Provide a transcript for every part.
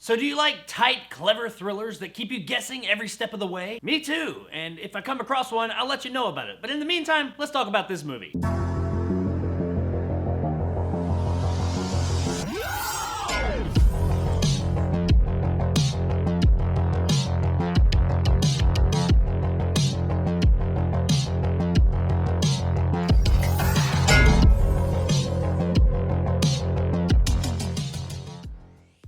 So do you like tight, clever thrillers that keep you guessing every step of the way? Me too, and if I come across one, I'll let you know about it. But in the meantime, let's talk about this movie.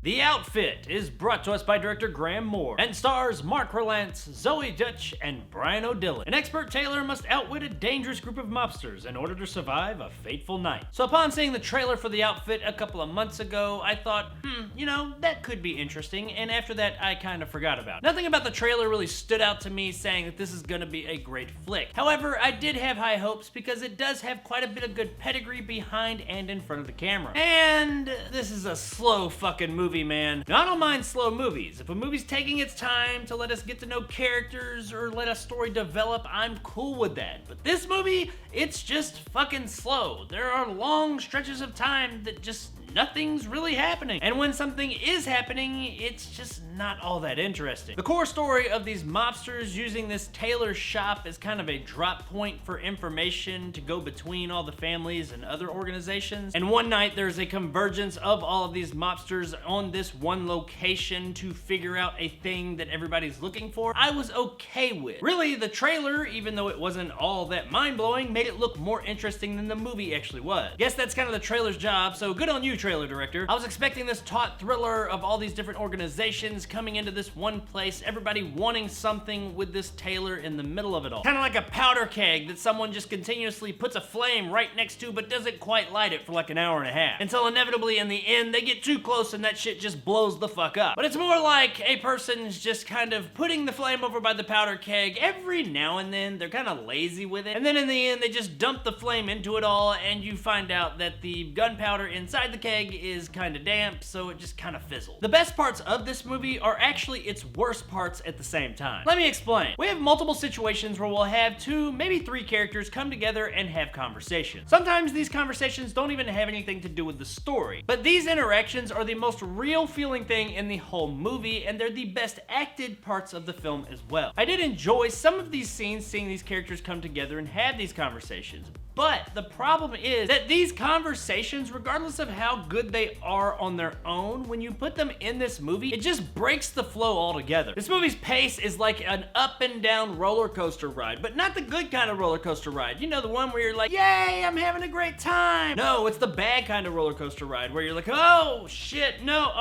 The Outfit is brought to us by director Graham Moore and stars Mark Rylance, Zoe Dutch, and Brian O'Dillon. An expert tailor must outwit a dangerous group of mobsters in order to survive a fateful night. So upon seeing the trailer for The Outfit a couple of months ago, I thought, you know, that could be interesting, and after that, I kind of forgot about it. Nothing about the trailer really stood out to me saying that this is gonna be a great flick. However, I did have high hopes because it does have quite a bit of good pedigree behind and in front of the camera. And this is a slow fucking movie, man. Now, I don't mind slow movies. If a movie's taking its time to let us get to know characters or let a story develop, I'm cool with that. But this movie, it's just fucking slow. There are long stretches of time that just nothing's really happening. And when something is happening, it's just not all that interesting. The core story of these mobsters using this tailor shop is kind of a drop point for information to go between all the families and other organizations. And one night there's a convergence of all of these mobsters on this one location to figure out a thing that everybody's looking for. I was okay with. Really, the trailer, even though it wasn't all that mind-blowing, made it look more interesting than the movie actually was. Guess that's kind of the trailer's job, so good on you, trailer director. I was expecting this taut thriller of all these different organizations coming into this one place, everybody wanting something with this tailor in the middle of it all. Kind of like a powder keg that someone just continuously puts a flame right next to but doesn't quite light it for like an hour and a half. Until inevitably in the end, they get too close and that shit just blows the fuck up. But it's more like a person's just kind of putting the flame over by the powder keg every now and then. They're kind of lazy with it. And then in the end, they just dump the flame into it all and you find out that the gunpowder inside the keg is kind of damp, so it just kind of fizzled. The best parts of this movie are actually its worst parts at the same time. Let me explain. We have multiple situations where we'll have 2, maybe 3 characters come together and have conversations. Sometimes these conversations don't even have anything to do with the story, but these interactions are the most real feeling thing in the whole movie, and they're the best acted parts of the film as well. I did enjoy some of these scenes, seeing these characters come together and have these conversations. But the problem is that these conversations, regardless of how good they are on their own, when you put them in this movie, it just breaks the flow altogether. This movie's pace is like an up and down roller coaster ride, but not the good kind of roller coaster ride. You know, the one where you're like, yay, I'm having a great time. No, it's the bad kind of roller coaster ride where you're like, oh shit, no,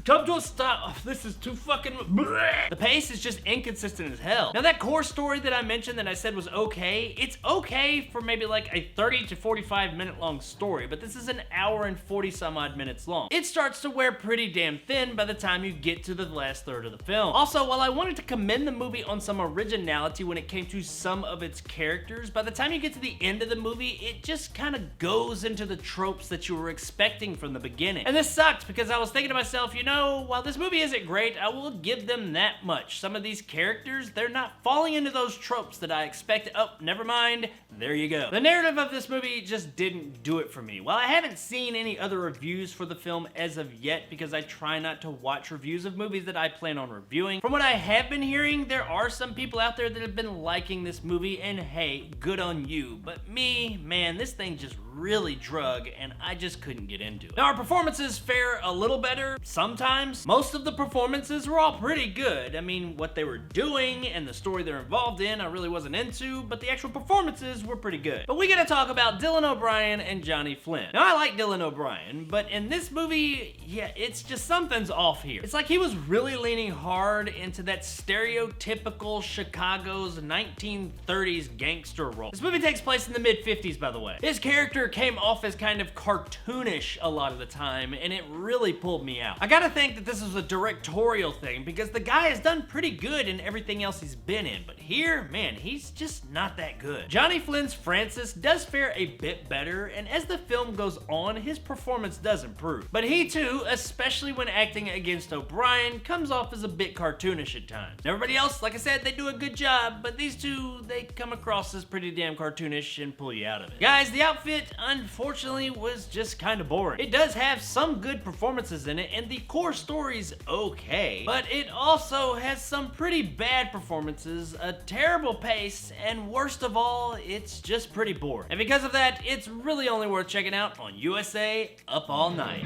come to a stop. Oh, this is too fucking bleh. The pace is just inconsistent as hell. Now that core story that I mentioned that I said was okay, it's okay for maybe like a 30 to 45 minute long story, but this is an hour and 40 some odd minutes long. It starts to wear pretty damn thin by the time you get to the last third of the film. Also, while I wanted to commend the movie on some originality when it came to some of its characters, by the time you get to the end of the movie, it just kind of goes into the tropes that you were expecting from the beginning. And this sucked because I was thinking to myself, you know, while this movie isn't great, I will give them that much. Some of these characters, they're not falling into those tropes that I expected. Oh, never mind. There you go. The narrative of this movie just didn't do it for me. While I haven't seen any other reviews for the film as of yet, because I try not to watch reviews of movies that I plan on reviewing, from what I have been hearing, there are some people out there that have been liking this movie, and hey, good on you. But me, man, this thing just really drug, and I just couldn't get into it. Now, our performances fare a little better sometimes. Most of the performances were all pretty good. I mean, what they were doing and the story they're involved in, I really wasn't into, but the actual performances were pretty good. But we gotta talk about Dylan O'Brien and Johnny Flynn. Now, I like Dylan O'Brien, but in this movie, yeah, it's just something's off here. It's like he was really leaning hard into that stereotypical Chicago's 1930s gangster role. This movie takes place in the mid-50s, by the way. His character came off as kind of cartoonish a lot of the time, and it really pulled me out. I gotta think that this was a directorial thing because the guy has done pretty good in everything else he's been in, but here, man, he's just not that good. Johnny Flynn's Francis does fare a bit better, and as the film goes on, his performance does improve. But he too, especially when acting against O'Brien, comes off as a bit cartoonish at times. Everybody else, like I said, they do a good job, but these two, they come across as pretty damn cartoonish and pull you out of it. Guys, the outfit, unfortunately, was just kind of boring. It does have some good performances in it, and the core story's okay, but it also has some pretty bad performances, a terrible pace, and worst of all, it's just pretty boring. And because of that, it's really only worth checking out on USA Up All Night.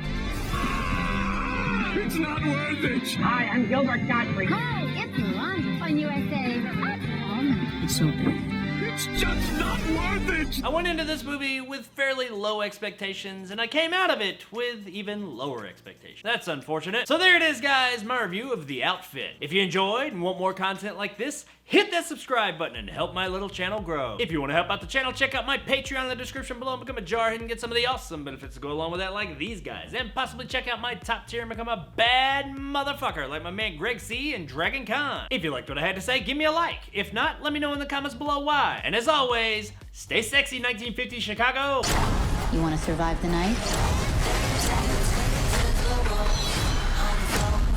It's not worth it! Hi, I'm Gilbert Godfrey. Hi, it's Yolanda on USA. It's so big. It's just not worth it! I went into this movie with fairly low expectations, and I came out of it with even lower expectations. That's unfortunate. So there it is, guys, my review of The Outfit. If you enjoyed and want more content like this, hit that subscribe button and help my little channel grow. If you want to help out the channel, check out my Patreon in the description below and become a jarhead and get some of the awesome benefits to go along with that, like these guys. And possibly check out my top tier and become a bad motherfucker like my man Greg C. and Dragon Khan. If you liked what I had to say, give me a like. If not, let me know in the comments below why. And as always, stay sexy, 1950s Chicago. You want to survive the night?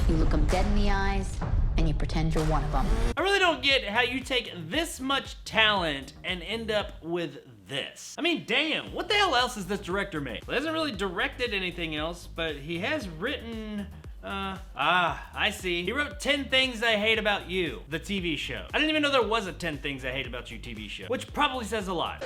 You look them dead in the eyes, and you pretend you're one of them. I really don't get how you take this much talent and end up with this. I mean, damn, what the hell else has this director made? He hasn't really directed anything else, but he has written... I see. He wrote 10 Things I Hate About You, the TV show. I didn't even know there was a 10 Things I Hate About You TV show, which probably says a lot.